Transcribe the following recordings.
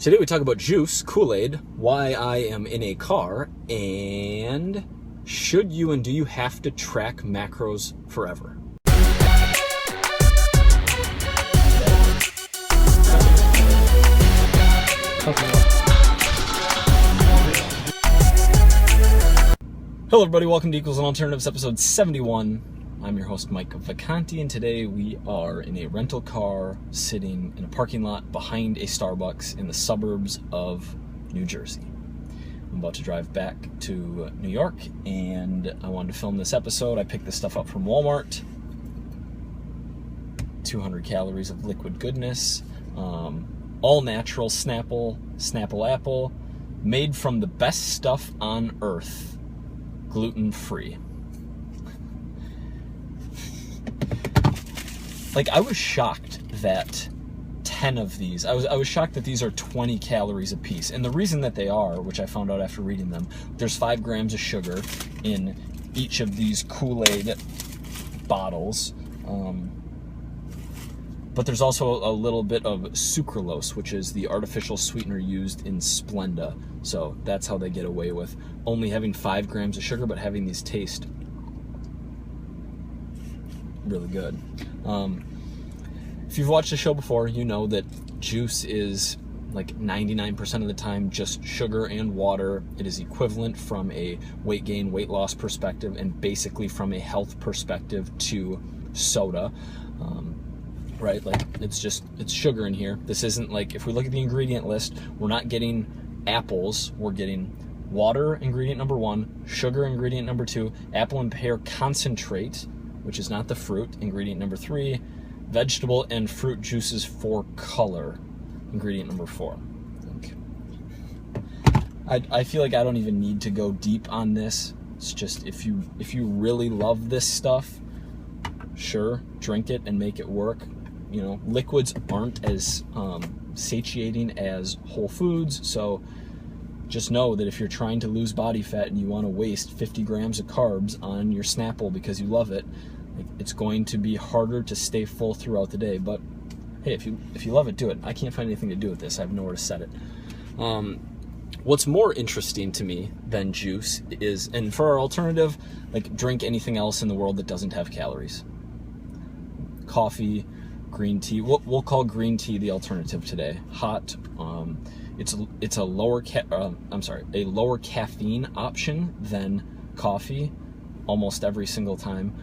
Today we talk about juice, Kool-Aid, why I am in a car, and should you and do you have to track macros forever? Hello everybody, welcome to Equals and Alternatives, episode 71. I'm your host, Mike Vacanti, and today we are in a rental car sitting in a parking lot behind a Starbucks in the suburbs of New Jersey. I'm about to drive back to New York, and I wanted to film this episode. I picked this stuff up from Walmart. 200 calories of liquid goodness, all natural Snapple apple, made from the best stuff on earth, gluten-free. Like, I was shocked that 10 of these, I was shocked that these are 20 calories a piece. And the reason that they are, which I found out after reading them, there's 5 grams of sugar in each of these Kool-Aid bottles. But there's also a little bit of sucralose, which is the artificial sweetener used in Splenda. So that's how they get away with only having 5 grams of sugar, but having these taste really good. If you've watched the show before, you know that juice is like 99% of the time just sugar and water. It is equivalent from a weight gain, weight loss perspective, and basically from a health perspective to soda. Right? Like, it's sugar in here. This isn't like, if we look at the ingredient list, we're not getting apples, we're getting water, ingredient number 1, sugar, ingredient number 2, apple and pear concentrate, which is not the fruit, ingredient number 3, vegetable and fruit juices for color, ingredient number 4. I feel like I don't even need to go deep on this. It's just, if you really love this stuff, sure, drink it and make it work. You know, liquids aren't as satiating as whole foods, so just know that if you're trying to lose body fat and you want to waste 50 grams of carbs on your Snapple because you love it, it's going to be harder to stay full throughout the day. But hey, if you love it, do it. I can't find anything to do with this. I have nowhere to set it. What's more interesting to me than juice is, and for our alternative, like, drink anything else in the world that doesn't have calories. Coffee, green tea. We'll call green tea the alternative today. Hot. It's a lower caffeine option than coffee almost every single time.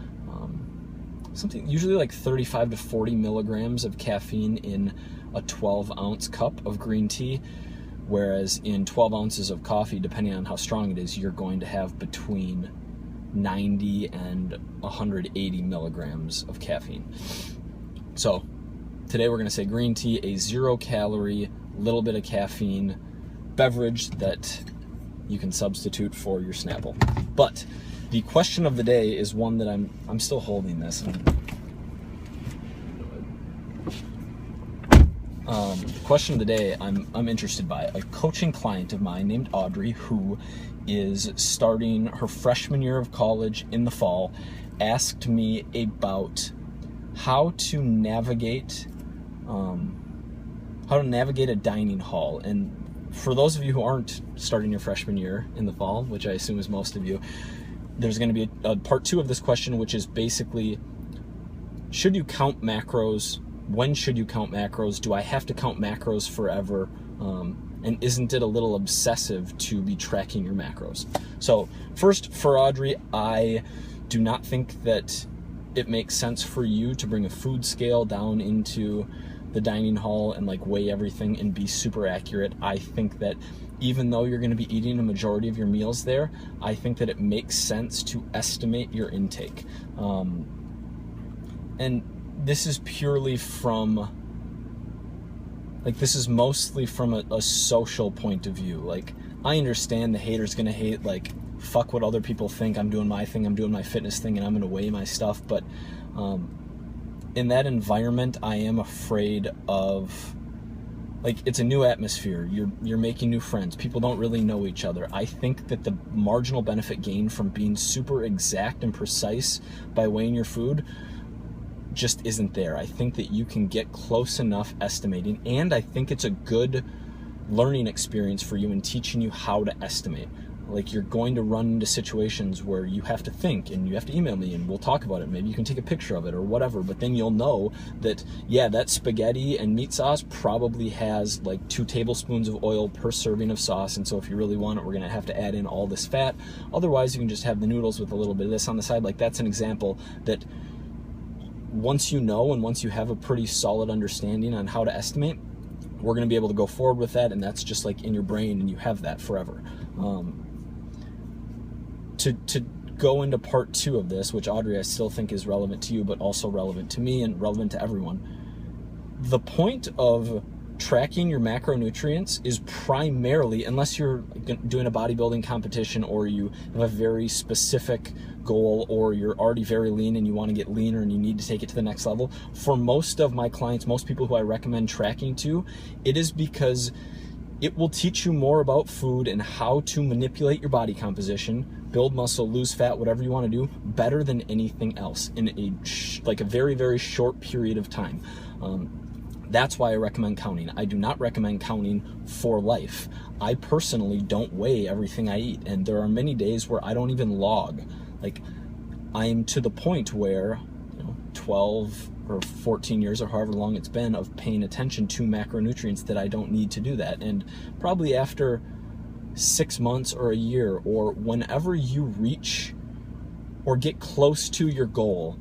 Something usually like 35 to 40 milligrams of caffeine in a 12-ounce cup of green tea, whereas in 12 ounces of coffee, depending on how strong it is, you're going to have between 90 and 180 milligrams of caffeine. So today we're going to say green tea, a 0-calorie, little bit of caffeine beverage that you can substitute for your Snapple. But the question of the day is one that I'm still holding this. The question of the day I'm interested by. A coaching client of mine named Audrey, who is starting her freshman year of college in the fall, asked me about how to navigate a dining hall. And for those of you who aren't starting your freshman year in the fall, which I assume is most of you, there's going to be a part 2 of this question, which is basically, should you count macros? When should you count macros? Do I have to count macros forever? And isn't it a little obsessive to be tracking your macros? So first, for Audrey, I do not think that it makes sense for you to bring a food scale down into the dining hall and like weigh everything and be super accurate. I think that even though you're going to be eating a majority of your meals there, I think that it makes sense to estimate your intake. And this is purely from, like, this is mostly from a social point of view. Like, I understand the hater's going to hate, like, fuck what other people think, I'm doing my thing, I'm doing my fitness thing, and I'm going to weigh my stuff. But in that environment, I am afraid of, like, it's a new atmosphere. You're making new friends. People don't really know each other. I think that the marginal benefit gained from being super exact and precise by weighing your food just isn't there. I think that you can get close enough estimating, and I think it's a good learning experience for you and teaching you how to estimate. Like, you're going to run into situations where you have to think, and you have to email me and we'll talk about it. Maybe you can take a picture of it or whatever, but then you'll know that, yeah, that spaghetti and meat sauce probably has like 2 tablespoons of oil per serving of sauce, and so if you really want it, we're gonna have to add in all this fat. Otherwise, you can just have the noodles with a little bit of this on the side. Like, that's an example that once you know and once you have a pretty solid understanding on how to estimate, we're gonna be able to go forward with that, and that's just like in your brain, and you have that forever. To go into part 2 of this, which, Audrey, I still think is relevant to you, but also relevant to me and relevant to everyone. The point of tracking your macronutrients is primarily, unless you're doing a bodybuilding competition or you have a very specific goal, or you're already very lean and you want to get leaner and you need to take it to the next level. For most of my clients, most people who I recommend tracking to, it is because it will teach you more about food and how to manipulate your body composition, build muscle, lose fat, whatever you want to do, better than anything else in a very, very short period of time. That's why I recommend counting. I do not recommend counting for life. I personally don't weigh everything I eat, and there are many days where I don't even log. Like, I'm to the point where, 12 or 14 years or however long it's been of paying attention to macronutrients, that I don't need to do that. And probably after 6 months or a year, or whenever you reach or get close to your goal,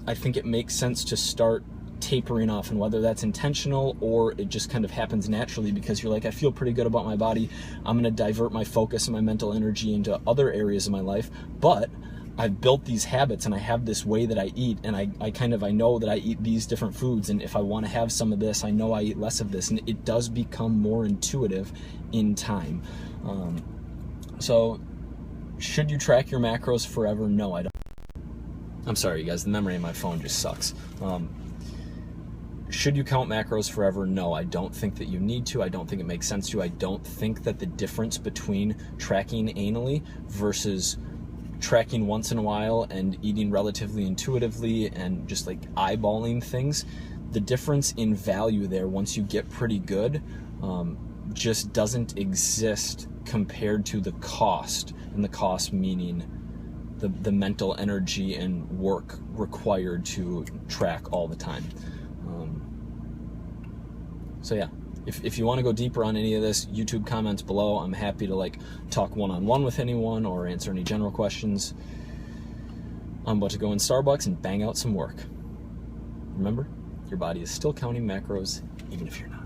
I think it makes sense to start tapering off. And whether that's intentional or it just kind of happens naturally because you're like, I feel pretty good about my body, I'm going to divert my focus and my mental energy into other areas of my life. But I've built these habits and I have this way that I eat, and I know that I eat these different foods, and if I want to have some of this, I know I eat less of this, and it does become more intuitive in time. So should you track your macros forever? No, I don't. I'm sorry, you guys, the memory of my phone just sucks. Should you count macros forever? No, I don't think that you need to. I don't think it makes sense to. I don't think that the difference between tracking anally versus tracking once in a while and eating relatively intuitively and just like eyeballing things, the difference in value there, once you get pretty good, just doesn't exist compared to the cost, and the cost meaning the mental energy and work required to track all the time. So yeah, if you want to go deeper on any of this, YouTube comments below. I'm happy to talk one-on-one with anyone or answer any general questions. I'm about to go in Starbucks and bang out some work. Remember, your body is still counting macros, even if you're not.